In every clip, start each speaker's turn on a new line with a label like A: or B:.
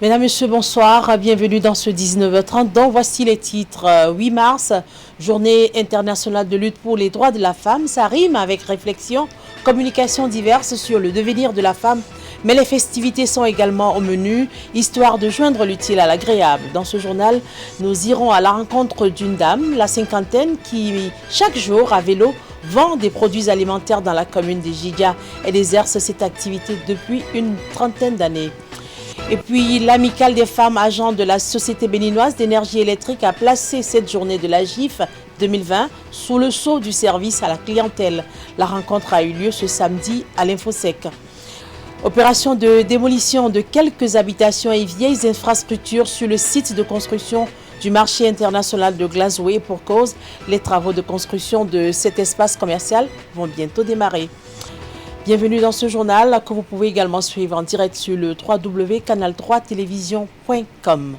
A: Mesdames, Messieurs, bonsoir. Bienvenue dans ce 19h30. Donc, voici les titres. 8 mars, journée internationale de lutte pour les droits de la femme. Ça rime avec réflexion, communication diverses sur le devenir de la femme. Mais les festivités sont également au menu, histoire de joindre l'utile à l'agréable. Dans ce journal, nous irons à la rencontre d'une dame, la cinquantaine, qui, chaque jour, à vélo, vend des produits alimentaires dans la commune de Djidia. Elle exerce cette activité depuis une trentaine d'années. Et puis, l'amicale des femmes agents de la Société béninoise d'énergie électrique a placé cette journée de la GIF 2020 sous le sceau du service à la clientèle. La rencontre a eu lieu ce samedi à l'Infosec. Opération de démolition de quelques habitations et vieilles infrastructures sur le site de construction du marché international de Glasgow. Pour cause, les travaux de construction de cet espace commercial vont bientôt démarrer. Bienvenue dans ce journal que vous pouvez également suivre en direct sur le www.canal3television.com.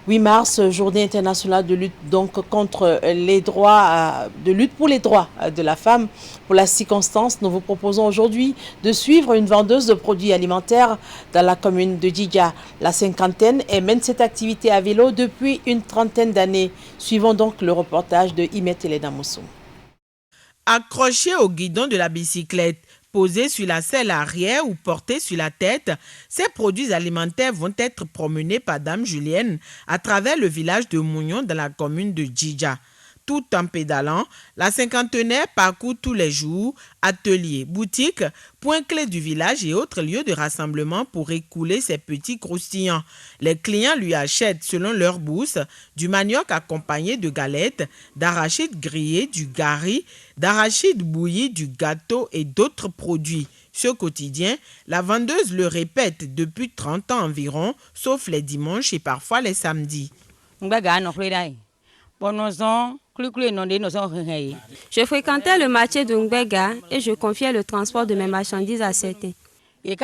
A: 8 mars, journée internationale de lutte donc contre les droits, de lutte pour les droits de la femme. Pour la circonstance, nous vous proposons aujourd'hui de suivre une vendeuse de produits alimentaires dans la commune de Djidia. La cinquantaine et mène cette activité à vélo depuis une trentaine d'années. Suivons donc le reportage de Imet Elena Moussou.
B: Accroché au guidon de la bicyclette, posés sur la selle arrière ou portés sur la tête, ces produits alimentaires vont être promenés par Dame Julienne à travers le village de Mougnon dans la commune de Djidia. Tout en pédalant, la cinquantenaire parcourt tous les jours ateliers, boutiques, points clés du village et autres lieux de rassemblement pour écouler ses petits croustillants. Les clients lui achètent selon leur bourse du manioc accompagné de galettes, d'arachides grillés, du gari, d'arachides bouillis, du gâteau et d'autres produits. Ce quotidien, la vendeuse le répète depuis 30 ans environ, sauf les dimanches et parfois les samedis.
C: Je fréquentais le marché de Ngbega et je confiais le transport de mes marchandises à certains. Mais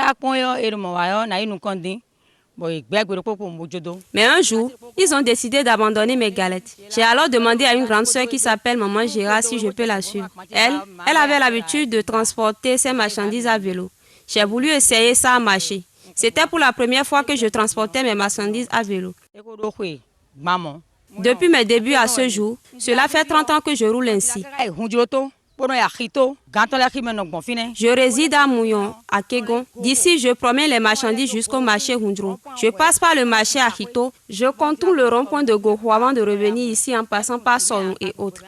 C: un jour, ils ont décidé d'abandonner mes galettes. J'ai alors demandé à une grande sœur qui s'appelle Maman Gérard si je peux la suivre. Elle avait l'habitude de transporter ses marchandises à vélo. J'ai voulu essayer, ça a marché. C'était pour la première fois que je transportais mes marchandises à vélo. Depuis mes débuts à ce jour, cela fait 30 ans que je roule ainsi. Je réside à Mouyon, à Kegon. D'ici, je promène les marchandises jusqu'au marché Hundro. Je passe par le marché à Hito. Je contourne le rond-point de Goho avant de revenir ici en passant par Sonou et autres.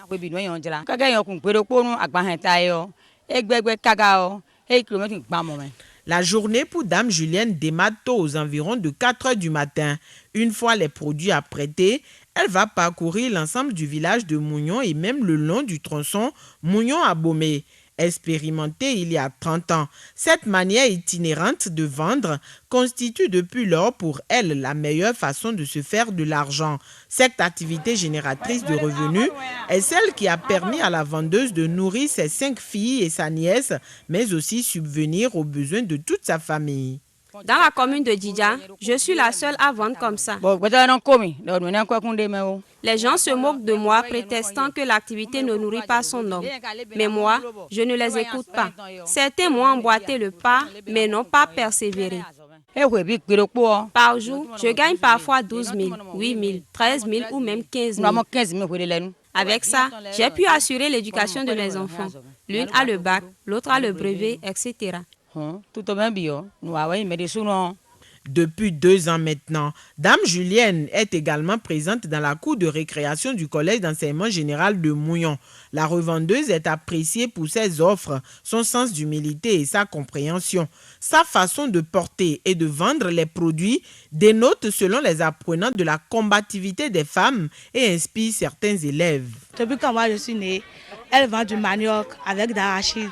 B: La journée pour Dame Julienne démarre tôt aux environs de 4 heures du matin. Une fois les produits apprêtés, elle va parcourir l'ensemble du village de Mougnon et même le long du tronçon Mougnon-Abomey. Expérimentée il y a 30 ans, cette manière itinérante de vendre constitue depuis lors pour elle la meilleure façon de se faire de l'argent. Cette activité génératrice de revenus est celle qui a permis à la vendeuse de nourrir ses 5 filles et sa nièce, mais aussi subvenir aux besoins de toute sa famille.
C: Dans la commune de Djidia, je suis la seule à vendre comme ça. Les gens se moquent de moi, prétextant que l'activité ne nourrit pas son homme. Mais moi, je ne les écoute pas. Certains m'ont emboîté le pas, mais n'ont pas persévéré. Par jour, je gagne parfois 12 000, 8 000, 13 000 ou même 15 000. Avec ça, j'ai pu assurer l'éducation de mes enfants. L'une a le bac, l'autre a le brevet, etc.
B: Depuis 2 ans maintenant, Dame Julienne est également présente dans la cour de récréation du collège d'enseignement général de Mougnon. La revendeuse est appréciée pour ses offres, son sens d'humilité et sa compréhension. Sa façon de porter et de vendre les produits dénote, selon les apprenants, de la combativité des femmes et inspire certains élèves.
D: Depuis que moi je suis née, elle vend du manioc avec d'arachide.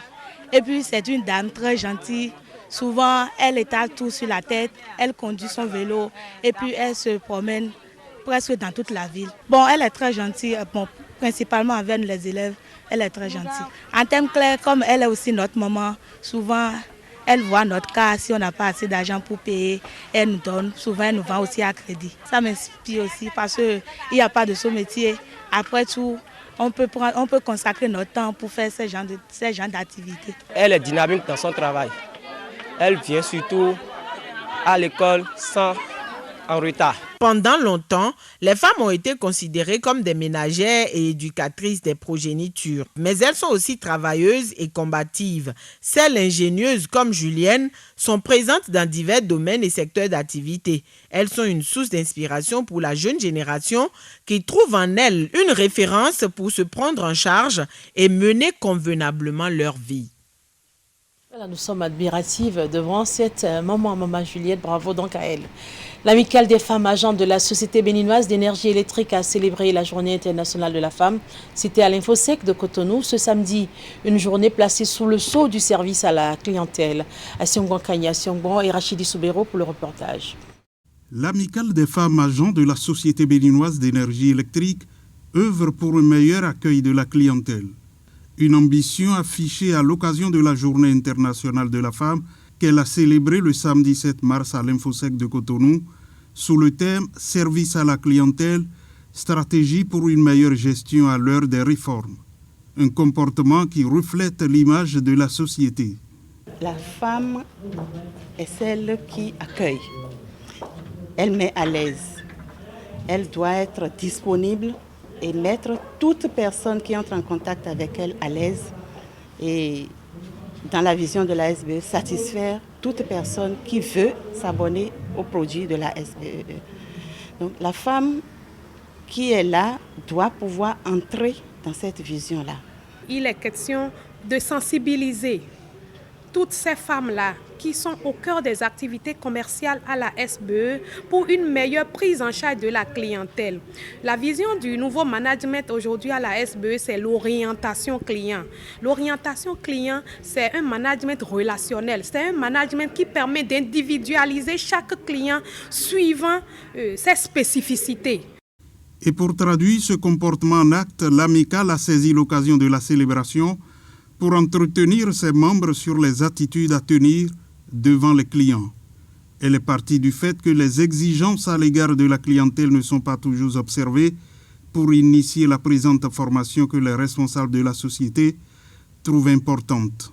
D: Et puis c'est une dame très gentille. Souvent, elle étale tout sur la tête, elle conduit son vélo et puis elle se promène presque dans toute la ville. Bon, elle est très gentille, principalement avec les élèves, elle est très gentille. En termes clairs, comme elle est aussi notre maman, souvent elle voit notre cas, si on n'a pas assez d'argent pour payer, elle nous donne, souvent elle nous vend aussi à crédit. Ça m'inspire aussi parce qu'il n'y a pas de sous-métier. Après tout, on peut consacrer notre temps pour faire ces genres d'activités.
E: Elle est dynamique dans son travail. Elle vient surtout à l'école sans en retard.
B: Pendant longtemps, les femmes ont été considérées comme des ménagères et éducatrices des progénitures. Mais elles sont aussi travailleuses et combatives. Celles ingénieuses comme Julienne sont présentes dans divers domaines et secteurs d'activité. Elles sont une source d'inspiration pour la jeune génération qui trouve en elles une référence pour se prendre en charge et mener convenablement leur vie.
A: Voilà, nous sommes admiratives devant cette maman Juliette, bravo donc à elle. L'amicale des femmes agentes de la Société béninoise d'énergie électrique a célébré la journée internationale de la femme. C'était à l'Infosec de Cotonou ce samedi, une journée placée sous le sceau du service à la clientèle. Asiongon Kanya, Asiongon et Rachidi Soubero pour le reportage.
F: L'amicale des femmes agents de la Société béninoise d'énergie électrique œuvre pour un meilleur accueil de la clientèle. Une ambition affichée à l'occasion de la Journée internationale de la femme qu'elle a célébrée le samedi 7 mars à l'Infosec de Cotonou sous le thème « Service à la clientèle, stratégie pour une meilleure gestion à l'heure des réformes ». Un comportement qui reflète l'image de la société.
G: La femme est celle qui accueille. Elle met à l'aise. Elle doit être disponible et mettre toute personne qui entre en contact avec elle à l'aise. Et dans la vision de la SBE, satisfaire toute personne qui veut s'abonner aux produits de la SBE. Donc la femme qui est là doit pouvoir entrer dans cette vision-là.
H: Il est question de sensibiliser toutes ces femmes-là qui sont au cœur des activités commerciales à la SBE pour une meilleure prise en charge de la clientèle. La vision du nouveau management aujourd'hui à la SBE, c'est l'orientation client. L'orientation client, c'est un management relationnel. C'est un management qui permet d'individualiser chaque client suivant ses spécificités.
F: Et pour traduire ce comportement en acte, l'amicale a saisi l'occasion de la célébration pour entretenir ses membres sur les attitudes à tenir devant les clients. Elle est partie du fait que les exigences à l'égard de la clientèle ne sont pas toujours observées pour initier la présente formation que les responsables de la société trouvent importante.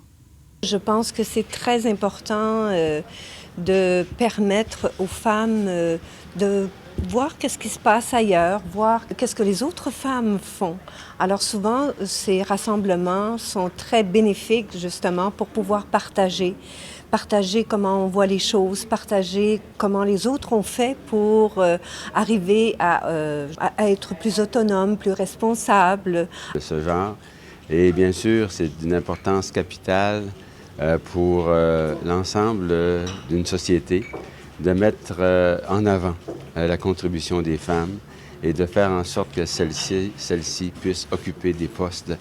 I: Je pense que c'est très important de permettre aux femmes de voir qu'est-ce qui se passe ailleurs, voir qu'est-ce que les autres femmes font. Alors souvent, ces rassemblements sont très bénéfiques justement pour pouvoir partager comment on voit les choses, partager comment les autres ont fait pour arriver à être plus autonomes, plus responsables.
J: De ce genre, et bien sûr, c'est d'une importance capitale pour l'ensemble d'une société de mettre en avant la contribution des femmes et de faire en sorte que celles-ci puissent occuper des postes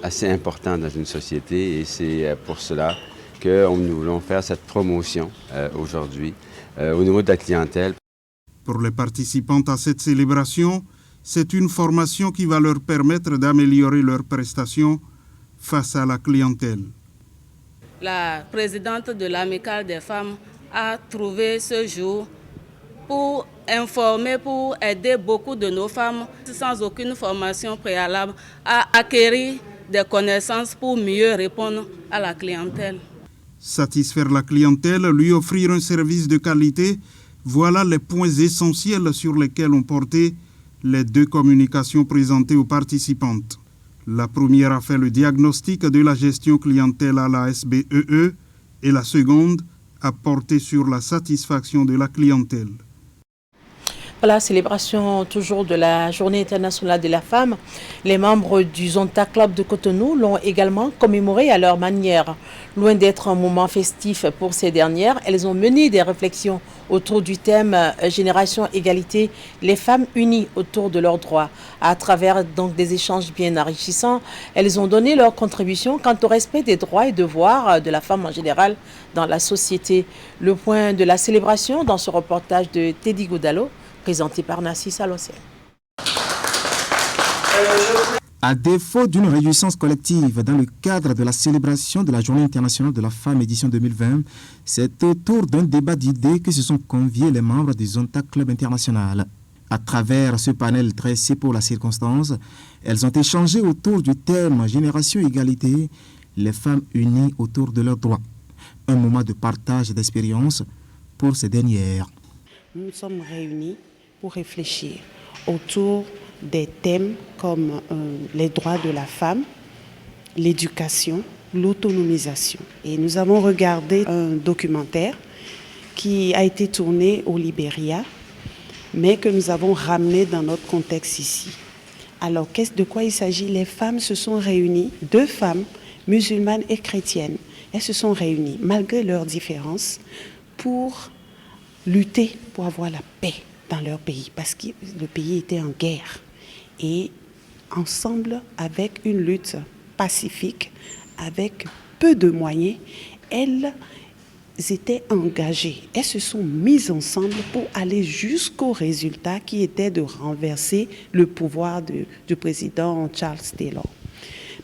J: assez importants dans une société. Et c'est pour cela que nous voulons faire cette promotion aujourd'hui au niveau de la clientèle.
F: Pour les participantes à cette célébration, c'est une formation qui va leur permettre d'améliorer leurs prestations face à la clientèle.
K: La présidente de l'amicale des femmes a trouvé ce jour pour informer, pour aider beaucoup de nos femmes sans aucune formation préalable à acquérir des connaissances pour mieux répondre à la clientèle.
F: Satisfaire la clientèle, lui offrir un service de qualité, voilà les points essentiels sur lesquels ont porté les deux communications présentées aux participantes. La première a fait le diagnostic de la gestion clientèle à la SBEE et la seconde a porté sur la satisfaction de la clientèle.
A: Voilà, célébration toujours de la Journée internationale de la femme. Les membres du Zonta Club de Cotonou l'ont également commémoré à leur manière. Loin d'être un moment festif pour ces dernières, elles ont mené des réflexions autour du thème Génération Égalité, les femmes unies autour de leurs droits. À travers donc des échanges bien enrichissants, elles ont donné leur contribution quant au respect des droits et devoirs de la femme en général dans la société. Le point de la célébration dans ce reportage de Teddy Goudalo, présenté par Nassis Alossé.
L: À défaut d'une réjouissance collective dans le cadre de la célébration de la Journée internationale de la femme édition 2020, c'est autour d'un débat d'idées que se sont conviés les membres du Zonta Club International. À travers ce panel dressé pour la circonstance, elles ont échangé autour du thème Génération Égalité, les femmes unies autour de leurs droits. Un moment de partage d'expériences pour ces dernières.
G: nous nous sommes réunis pour réfléchir autour des thèmes comme les droits de la femme, l'éducation, l'autonomisation. Et nous avons regardé un documentaire qui a été tourné au Libéria, mais que nous avons ramené dans notre contexte ici. Alors, de quoi il s'agit? Les femmes se sont réunies, 2 femmes, musulmanes et chrétiennes. Elles se sont réunies, malgré leurs différences, pour lutter pour avoir la paix dans leur pays, parce que le pays était en guerre. Et ensemble, avec une lutte pacifique, avec peu de moyens, elles étaient engagées. Elles se sont mises ensemble pour aller jusqu'au résultat qui était de renverser le pouvoir du président Charles Taylor.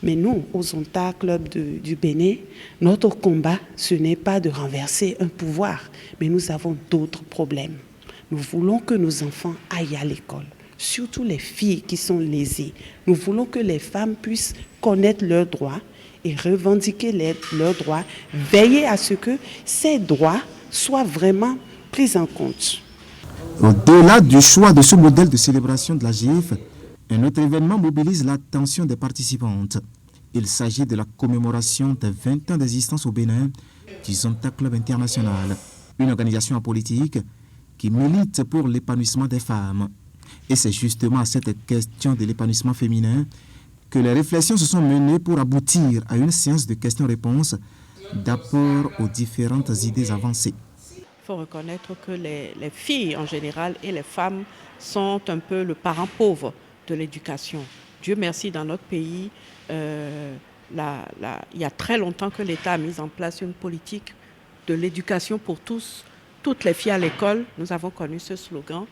G: Mais nous, au Zonta Club du Bénin, notre combat, ce n'est pas de renverser un pouvoir, mais nous avons d'autres problèmes. Nous voulons que nos enfants aillent à l'école, surtout les filles qui sont lésées. Nous voulons que les femmes puissent connaître leurs droits et revendiquer leurs droits, veiller à ce que ces droits soient vraiment pris en compte.
L: Au-delà du choix de ce modèle de célébration de la GIF, un autre événement mobilise l'attention des participantes. Il s'agit de la commémoration des 20 ans d'existence au Bénin du Zonta Club International, une organisation apolitique qui milite pour l'épanouissement des femmes. Et c'est justement à cette question de l'épanouissement féminin que les réflexions se sont menées pour aboutir à une séance de questions-réponses d'apport aux différentes idées avancées.
E: Il faut reconnaître que les filles en général et les femmes sont un peu le parent pauvre de l'éducation. Dieu merci, dans notre pays, il y a très longtemps que l'État a mis en place une politique de l'éducation pour tous, toutes les filles à l'école. Nous avons connu ce slogan.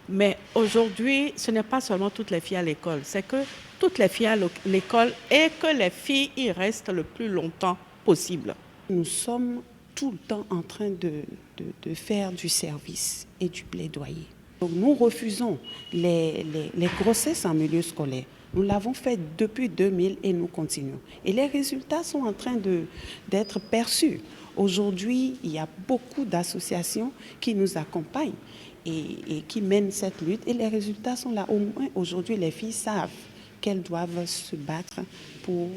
E: Mais aujourd'hui, ce n'est pas seulement toutes les filles à l'école, c'est que toutes les filles à l'école et que les filles y restent le plus longtemps possible.
G: Nous sommes tout le temps en train de faire du service et du plaidoyer. Donc nous refusons les grossesses en milieu scolaire. Nous l'avons fait depuis 2000 et nous continuons. Et les résultats sont en train d'être perçus. Aujourd'hui, il y a beaucoup d'associations qui nous accompagnent et qui mènent cette lutte. Et les résultats sont là. Au moins, aujourd'hui, les filles savent qu'elles doivent se battre pour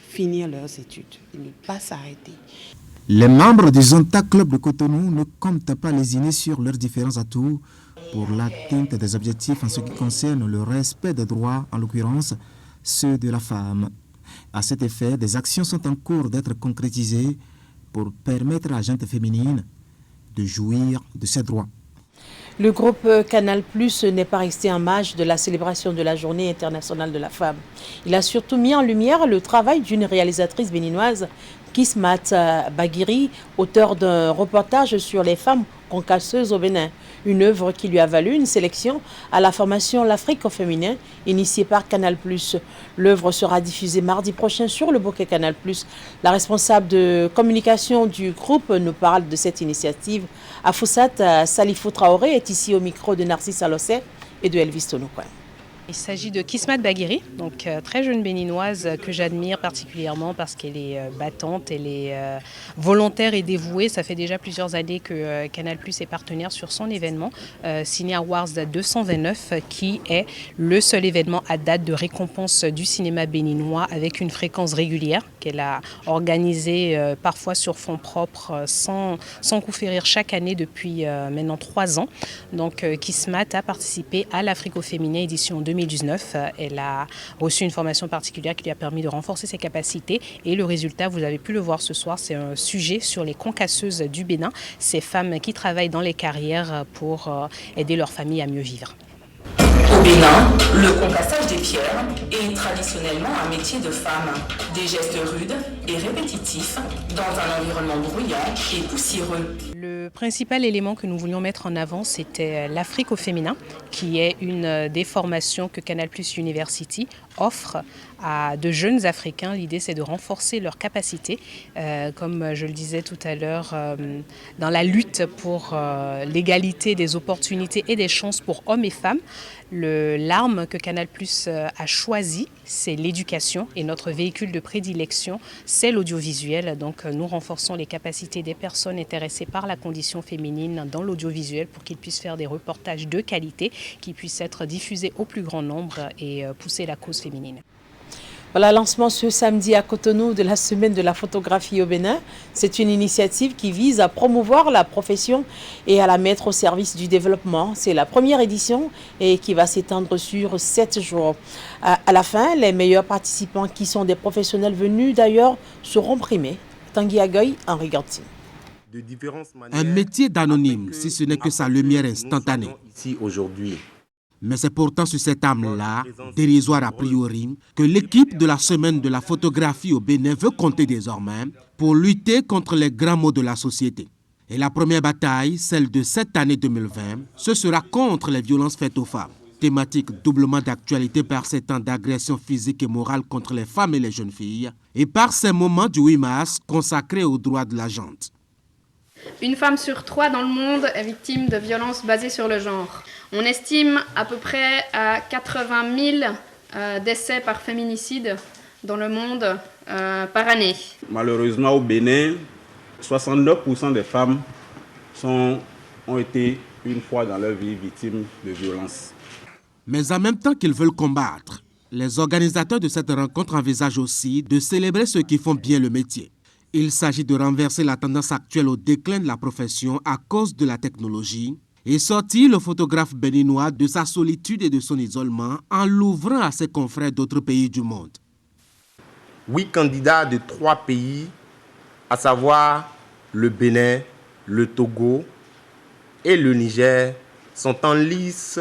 G: finir leurs études et ne pas s'arrêter.
L: Les membres du Zonta Club de Cotonou ne comptent pas lésiner sur leurs différents atouts pour l'atteinte des objectifs en ce qui concerne le respect des droits, en l'occurrence ceux de la femme. À cet effet, des actions sont en cours d'être concrétisées pour permettre à la gente féminine de jouir de ses droits.
A: Le groupe Canal+ n'est pas resté en marge de la célébration de la Journée internationale de la femme. Il a surtout mis en lumière le travail d'une réalisatrice béninoise, Kismat Baguiri, auteur d'un reportage sur les femmes concasseuses au Bénin. Une œuvre qui lui a valu une sélection à la formation L'Afrique au féminin, initiée par Canal+. L'œuvre sera diffusée mardi prochain sur le bouquet Canal+. La responsable de communication du groupe nous parle de cette initiative. Afoussat Salifou Traoré est ici au micro de Narcisse Alossé et de Elvis Tonokwa.
M: Il s'agit de Kismat Baguiri, donc très jeune béninoise que j'admire particulièrement parce qu'elle est battante, elle est volontaire et dévouée. Ça fait déjà plusieurs années que Canal+ est partenaire sur son événement, Ciné Awards 229, qui est le seul événement à date de récompense du cinéma béninois avec une fréquence régulière qu'elle a organisée parfois sur fonds propres sans coup férir chaque année depuis maintenant 3 ans. Donc Kismat a participé à l'Afrique au féminin édition 2019. Elle a reçu une formation particulière qui lui a permis de renforcer ses capacités et le résultat, vous avez pu le voir ce soir, c'est un sujet sur les concasseuses du Bénin, ces femmes qui travaillent dans les carrières pour aider leur famille à mieux vivre.
N: Au Bénin, le concassage des pierres est traditionnellement un métier de femme. Des gestes rudes et répétitifs dans un environnement bruyant et poussiéreux.
M: Le principal élément que nous voulions mettre en avant, c'était l'Afrique au féminin, qui est une des formations que Canal+ University offre à de jeunes Africains. L'idée, c'est de renforcer leurs capacités, comme je le disais tout à l'heure, dans la lutte pour l'égalité des opportunités et des chances pour hommes et femmes. L'arme que Canal+ a choisie c'est l'éducation et notre véhicule de prédilection, c'est l'audiovisuel. Donc nous renforçons les capacités des personnes intéressées par la condition féminine dans l'audiovisuel pour qu'ils puissent faire des reportages de qualité qui puissent être diffusés au plus grand nombre et pousser la cause féminine.
A: Voilà, lancement ce samedi à Cotonou de la semaine de la photographie au Bénin. C'est une initiative qui vise à promouvoir la profession et à la mettre au service du développement. C'est la première édition et qui va s'étendre sur 7 jours. À la fin, les meilleurs participants qui sont des professionnels venus d'ailleurs seront primés. Tanguy Agoy, Henri Gantine.
O: Un métier d'anonyme, si ce n'est que sa lumière instantanée.
P: Ici aujourd'hui.
O: Mais c'est pourtant sur cette âme-là, dérisoire a priori, que l'équipe de la semaine de la photographie au Bénin veut compter désormais pour lutter contre les grands maux de la société. Et la première bataille, celle de cette année 2020, ce sera contre les violences faites aux femmes. Thématique doublement d'actualité par ces temps d'agression physique et morale contre les femmes et les jeunes filles, et par ces moments du 8 mars consacrés aux droits de la gente.
Q: Une femme sur 3 dans le monde est victime de violences basées sur le genre. On estime à peu près à 80 000 décès par féminicide dans le monde par année.
R: Malheureusement, au Bénin, 69% des femmes ont été une fois dans leur vie victimes de violences.
O: Mais en même temps qu'ils veulent combattre, les organisateurs de cette rencontre envisagent aussi de célébrer ceux qui font bien le métier. Il s'agit de renverser la tendance actuelle au déclin de la profession à cause de la technologie et sortir le photographe béninois de sa solitude et de son isolement en l'ouvrant à ses confrères d'autres pays du monde.
P: 8 candidats de 3 pays, à savoir le Bénin, le Togo et le Niger, sont en lice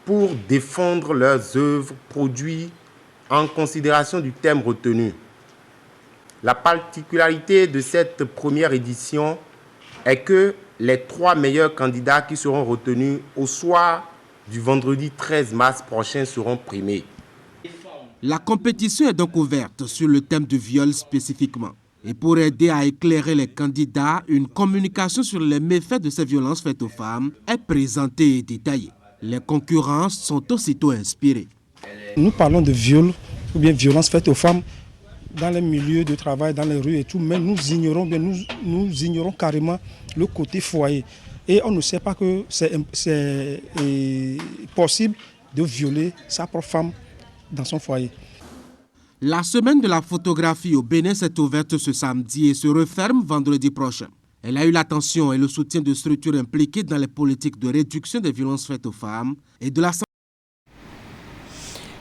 P: pour défendre leurs œuvres produites en considération du thème retenu. La particularité de cette première édition est que les 3 meilleurs candidats qui seront retenus au soir du vendredi 13 mars prochain seront primés.
O: La compétition est donc ouverte sur le thème du viol spécifiquement. Et pour aider à éclairer les candidats, une communication sur les méfaits de ces violences faites aux femmes est présentée et détaillée. Les concurrents sont aussitôt inspirés.
S: Nous parlons de viol ou bien violences faites aux femmes dans les milieux de travail, dans les rues et tout, mais nous ignorons carrément le côté foyer. Et on ne sait pas que c'est possible de violer sa propre femme dans son foyer.
O: La semaine de la photographie au Bénin s'est ouverte ce samedi et se referme vendredi prochain. Elle a eu l'attention et le soutien de structures impliquées dans les politiques de réduction des violences faites aux femmes et de la santé.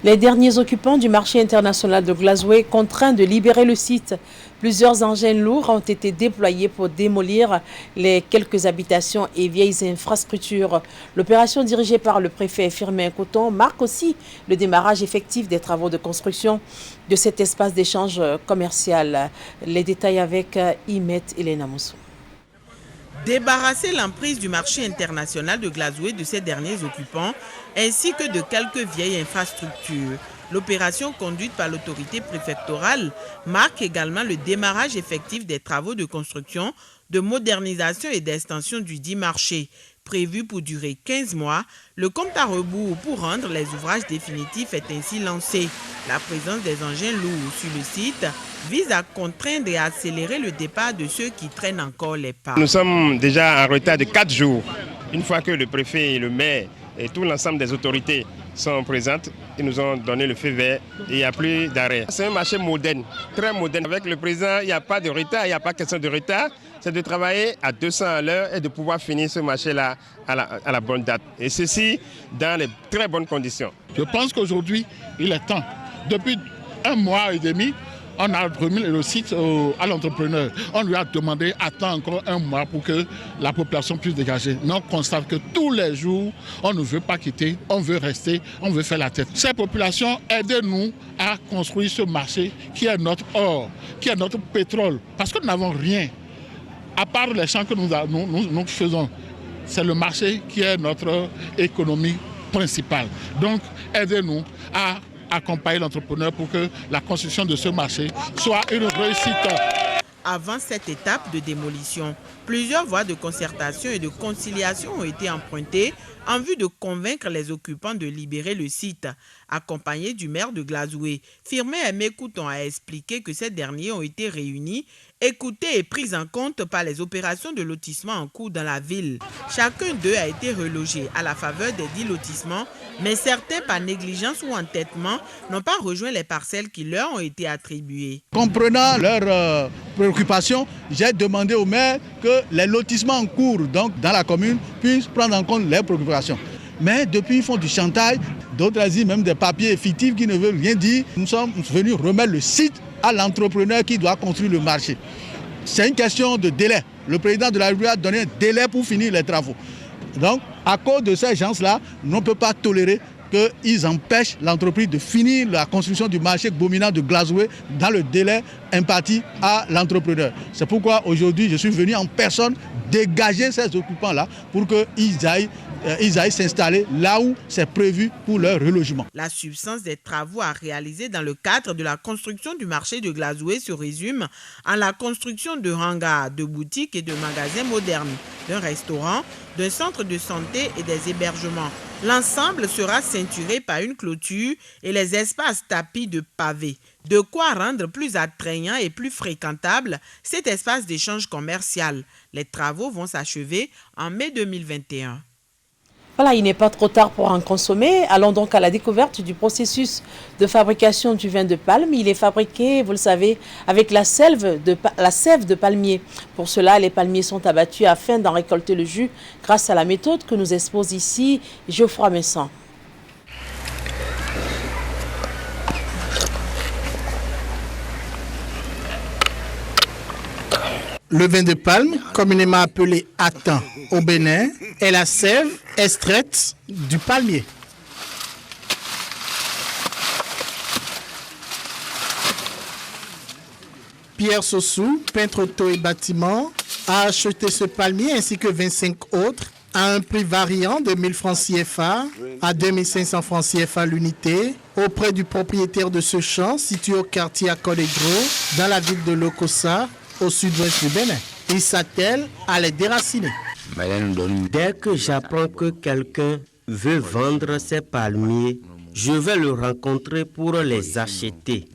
A: Les derniers occupants du marché international de Glasgow contraints de libérer le site. Plusieurs engins lourds ont été déployés pour démolir les quelques habitations et vieilles infrastructures. L'opération dirigée par le préfet Firmin Coton marque aussi le démarrage effectif des travaux de construction de cet espace d'échange commercial. Les détails avec Imet Elena Moussou.
B: Débarrasser l'emprise du marché international de Glasgow de ses derniers occupants, ainsi que de quelques vieilles infrastructures. L'opération conduite par l'autorité préfectorale marque également le démarrage effectif des travaux de construction, de modernisation et d'extension du dit marché. Prévu pour durer 15 mois, le compte à rebours pour rendre les ouvrages définitifs est ainsi lancé. La présence des engins lourds sur le site vise à contraindre et à accélérer le départ de ceux qui traînent encore les pas.
T: Nous sommes déjà en retard de 4 jours. Une fois que le préfet et le maire et tout l'ensemble des autorités sont présentes, ils nous ont donné le feu vert et il n'y a plus d'arrêt. C'est un marché moderne, très moderne. Avec le président, il n'y a pas de retard, il n'y a pas question de retard. C'est de travailler à 200 à l'heure et de pouvoir finir ce marché-là à la bonne date. Et ceci dans les très bonnes conditions.
U: Je pense qu'aujourd'hui, il est temps. Depuis 1 mois et demi, on a remis le site à l'entrepreneur. On lui a demandé attends encore 1 mois pour que la population puisse dégager. Mais on constate que tous les jours, on ne veut pas quitter, on veut rester, on veut faire la tête. Ces populations, aidez-nous à construire ce marché qui est notre or, qui est notre pétrole. Parce que nous n'avons rien. À part les champs que nous faisons, c'est le marché qui est notre économie principale. Donc, aidez-nous à accompagner l'entrepreneur pour que la construction de ce marché soit une réussite.
B: avant cette étape de démolition. Plusieurs voies de concertation et de conciliation ont été empruntées en vue de convaincre les occupants de libérer le site. Accompagné du maire de Glazoué, Firmin Aimé Couton a expliqué que ces derniers ont été réunis, écoutés et pris en compte par les opérations de lotissement en cours dans la ville. Chacun d'eux a été relogé à la faveur des 10 lotissements, mais certains, par négligence ou entêtement, n'ont pas rejoint les parcelles qui leur ont été attribuées.
U: Comprenant leurs préoccupations, j'ai demandé au maire que les lotissements en cours donc, dans la commune puissent prendre en compte leurs préoccupations. Mais depuis, ils font du chantage, d'autres asile même des papiers fictifs qui ne veulent rien dire. Nous sommes venus remettre le site à l'entrepreneur qui doit construire le marché. C'est une question de délai. Le président de la République a donné un délai pour finir les travaux. Donc, à cause de ces gens-là, on ne peut pas tolérer qu'ils empêchent l'entreprise de finir la construction du marché Gbomina de Glazoué dans le délai imparti à l'entrepreneur. C'est pourquoi aujourd'hui, je suis venu en personne dégager ces occupants-là pour qu'ils aillent s'installer là où c'est prévu pour leur relogement.
B: La substance des travaux à réaliser dans le cadre de la construction du marché de Glazoué se résume en la construction de hangars, de boutiques et de magasins modernes, d'un restaurant, d'un centre de santé et des hébergements. L'ensemble sera ceinturé par une clôture et les espaces tapis de pavés. De quoi rendre plus attrayant et plus fréquentable cet espace d'échange commercial. Les travaux vont s'achever en mai 2021.
A: Voilà, il n'est pas trop tard pour en consommer. Allons donc à la découverte du processus de fabrication du vin de palme. Il est fabriqué, vous le savez, avec la sève de palmier. Pour cela, les palmiers sont abattus afin d'en récolter le jus grâce à la méthode que nous expose ici Geoffroy Messan.
C: Le vin de palme, communément appelé Atan au Bénin, est la sève extraite du palmier. Pierre Sossou, peintre auto et bâtiment, a acheté ce palmier ainsi que 25 autres à un prix variant de 1000 francs CFA à 2500 francs CFA l'unité auprès du propriétaire de ce champ situé au quartier Akolegro dans la ville de Lokossa, au sud-ouest du Bénin. Il s'attelle à les déraciner.
V: Dès que j'apprends que quelqu'un veut vendre ses palmiers, je vais le rencontrer pour les acheter.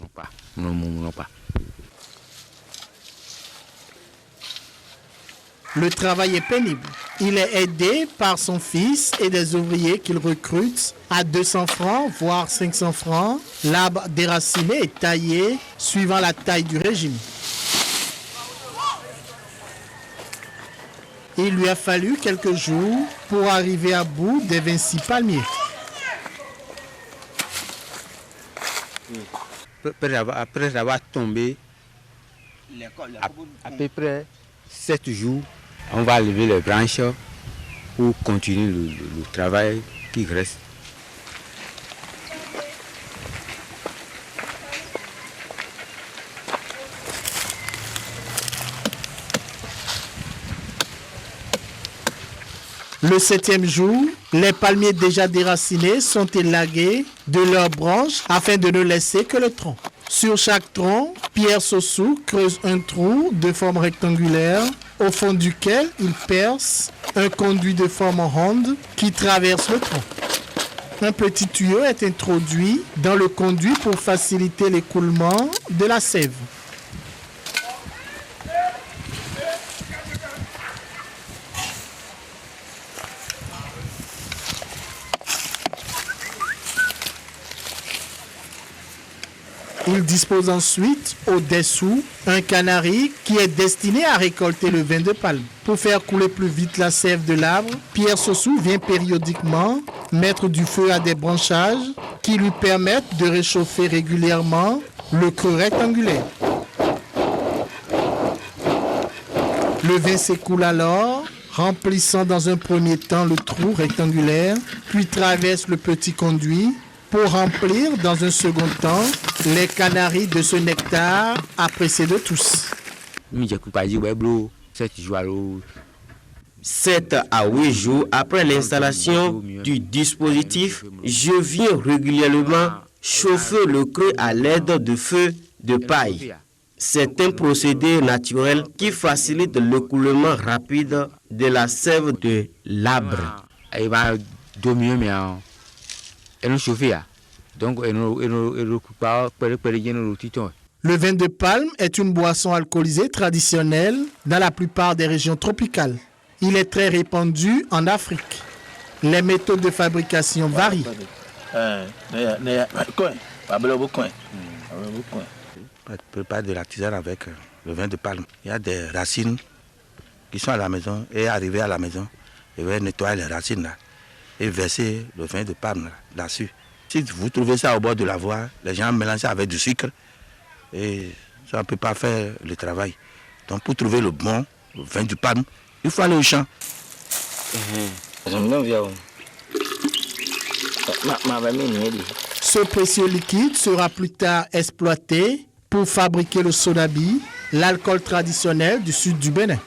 C: Le travail est pénible. Il est aidé par son fils et des ouvriers qu'il recrute à 200 francs, voire 500 francs. L'arbre déraciné est taillé suivant la taille du régime. Il lui a fallu quelques jours pour arriver à bout des 26 palmiers.
V: Après avoir tombé à peu près 7 jours, on va lever les branches pour continuer le travail qui reste.
C: Le 7e jour, les palmiers déjà déracinés sont élagués de leurs branches afin de ne laisser que le tronc. Sur chaque tronc, Pierre Sossou creuse un trou de forme rectangulaire au fond duquel il perce un conduit de forme ronde qui traverse le tronc. Un petit tuyau est introduit dans le conduit pour faciliter l'écoulement de la sève. Il dispose ensuite au-dessous un canari qui est destiné à récolter le vin de palme. Pour faire couler plus vite la sève de l'arbre, Pierre Sossou vient périodiquement mettre du feu à des branchages qui lui permettent de réchauffer régulièrement le creux rectangulaire. Le vin s'écoule alors, remplissant dans un premier temps le trou rectangulaire, puis traverse le petit conduit pour remplir dans un second temps les canaris de ce nectar apprécié de tous.
V: 7 à 8 jours après l'installation du dispositif, je viens régulièrement chauffer le creux à l'aide de feux de paille. C'est un procédé naturel qui facilite l'écoulement rapide de la sève de l'arbre.
D: Il va dormir, mais elle nous chauffe. Donc, elle nous coupe pas.
C: Le vin de palme est une boisson alcoolisée traditionnelle dans la plupart des régions tropicales. Il est très répandu en Afrique. Les méthodes de fabrication varient.
H: On prépare de la tisane avec le vin de palme. Il y a des racines qui sont à la maison et arriver à la maison, je vais nettoyer les racines là et verser le vin de palme là-dessus. Si vous trouvez ça au bord de la voie, les gens mélangent ça avec du sucre et ça ne peut pas faire le travail. Donc pour trouver le bon vin de palme, il faut aller au champ.
C: Ce précieux liquide sera plus tard exploité pour fabriquer le sodabi, l'alcool traditionnel du sud du Bénin.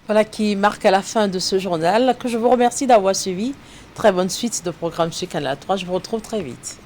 A: Voilà qui marque à la fin de ce journal que je vous remercie d'avoir suivi. Très bonne suite de programme chez Canal 3. Je vous retrouve très vite.